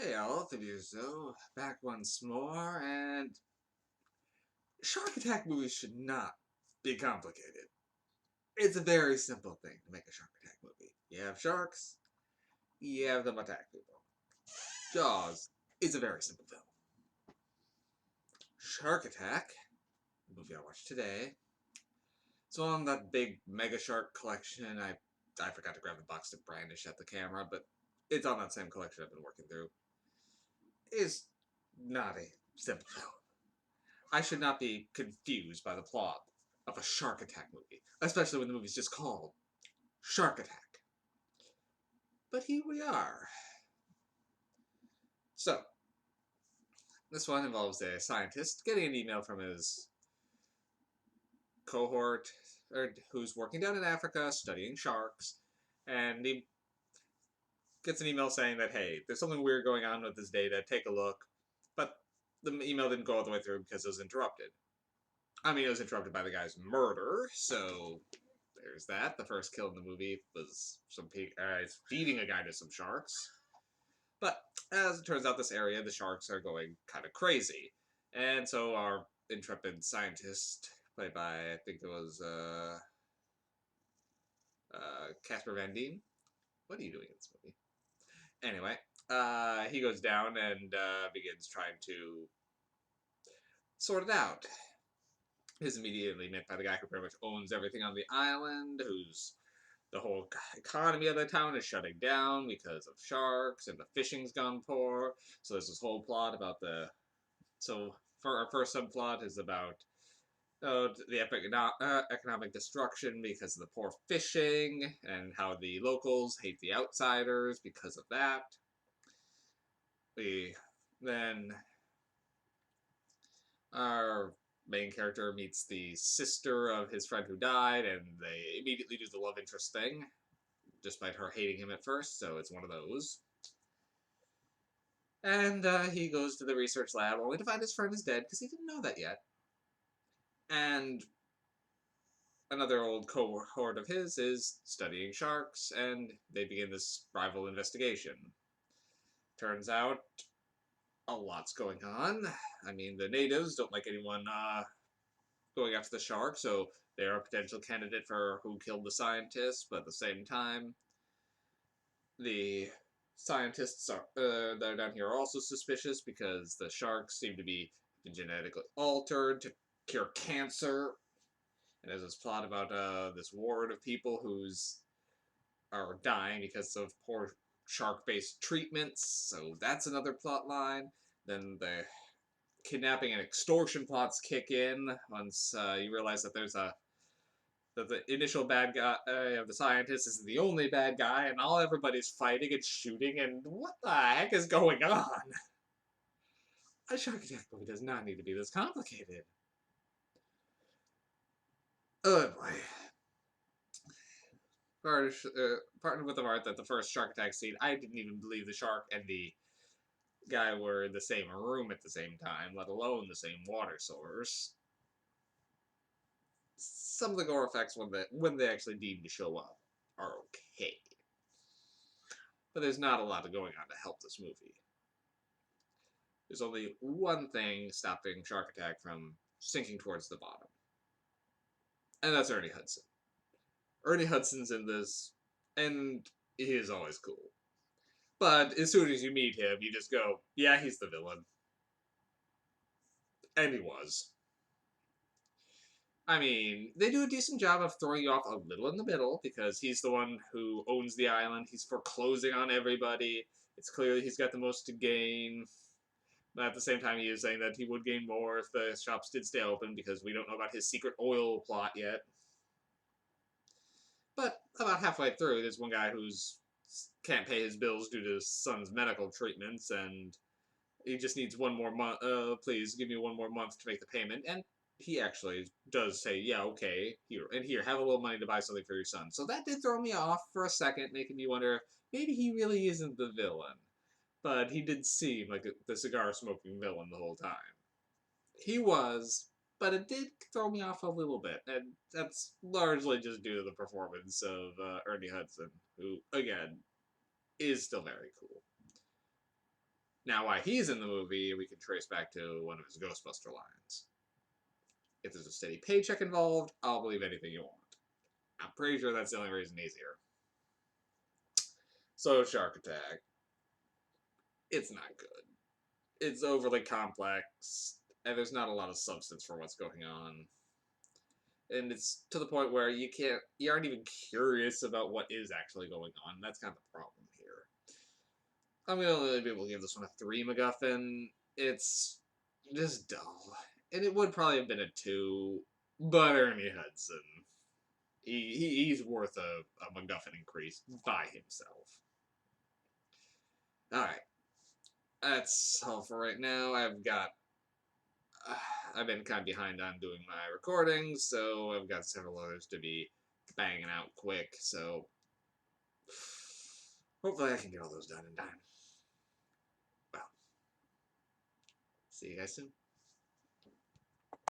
Hey all, Zo, back once more, and Shark Attack movies should not be complicated. It's a very simple thing to make a Shark Attack movie. You have sharks, you have them attack people. Jaws is a very simple film. Shark Attack, the movie I watched today, it's on that big Mega Shark collection. I forgot to grab the box to brandish at the camera, but it's on that same collection I've been working through. It's not a simple film. I should not be confused by the plot of a Shark Attack movie, especially when the movie's just called Shark Attack. But here we are. So, this one involves a scientist getting an email from his cohort who's working down in Africa studying sharks, and he gets an email saying that, hey, there's something weird going on with this data, take a look. But the email didn't go all the way through because it was interrupted. I mean, it was interrupted by the guy's murder, so there's that. The first kill in the movie was feeding a guy to some sharks. But as it turns out, this area, the sharks are going kind of crazy. And so our intrepid scientist, played by, I think it was Casper Van Dien. What are you doing in this movie? Anyway, he goes down and begins trying to sort it out. Is immediately met by the guy who pretty much owns everything on the island, who's the whole economy of the town is shutting down because of sharks and the fishing's gone poor. So there's this whole plot about the. So for our first subplot is about the economic destruction because of the poor fishing and how the locals hate the outsiders because of that. We then our main character meets the sister of his friend who died, and they immediately do the love interest thing, despite her hating him at first, so it's one of those. And he goes to the research lab only to find his friend is dead because he didn't know that yet. And another old cohort of his is studying sharks, and they begin this rival investigation. Turns out a lot's going on. I mean, the natives don't like anyone going after the shark, so they're a potential candidate for who killed the scientist, but at the same time, the scientists that are down here are also suspicious because the sharks seem to be genetically altered to cure cancer. And there's this plot about this ward of people who's are dying because of poor shark-based treatments. So that's another plot line. Then the kidnapping and extortion plots kick in once you realize that there's a that the initial bad guy of the scientist is the only bad guy, and all everybody's fighting and shooting, and what the heck is going on? A Shark Attack movie does not need to be this complicated. Oh boy. Partnered with the art that the first Shark Attack scene, I didn't even believe the shark and the guy were in the same room at the same time, let alone the same water source. Some of the gore effects when they actually deem to show up are okay. But there's not a lot going on to help this movie. There's only one thing stopping Shark Attack from sinking towards the bottom. And that's Ernie Hudson. Ernie Hudson's in this, and he is always cool. But as soon as you meet him, you just go, yeah, he's the villain. And he was. I mean, they do a decent job of throwing you off a little in the middle because he's the one who owns the island. He's foreclosing on everybody. It's clear he's got the most to gain. But at the same time, he is saying that he would gain more if the shops did stay open because we don't know about his secret oil plot yet. But about halfway through, there's one guy who's can't pay his bills due to his son's medical treatments, and he just needs one more month. Please give me one more month to make the payment. And he actually does say, yeah, okay, here, have a little money to buy something for your son. So that did throw me off for a second, making me wonder, maybe he really isn't the villain. But he did seem like the cigar-smoking villain the whole time. He was, but it did throw me off a little bit, and that's largely just due to the performance of Ernie Hudson, who, again, is still very cool. Now, why he's in the movie, we can trace back to one of his Ghostbuster lines. If there's a steady paycheck involved, I'll believe anything you want. I'm pretty sure that's the only reason he's here. So, Shark Attack. It's not good. It's overly complex, and there's not a lot of substance for what's going on. And it's to the point where you aren't even curious about what is actually going on. That's kind of the problem here. I'm gonna only be able to give this one a 3 MacGuffin. It's just dull. And it would probably have been a 2, but Ernie Hudson. He's worth a MacGuffin increase by himself. Alright. That's all for right now. I've been kind of behind on doing my recordings, so I've got several others to be banging out quick, so hopefully I can get all those done in time. Well, see you guys soon.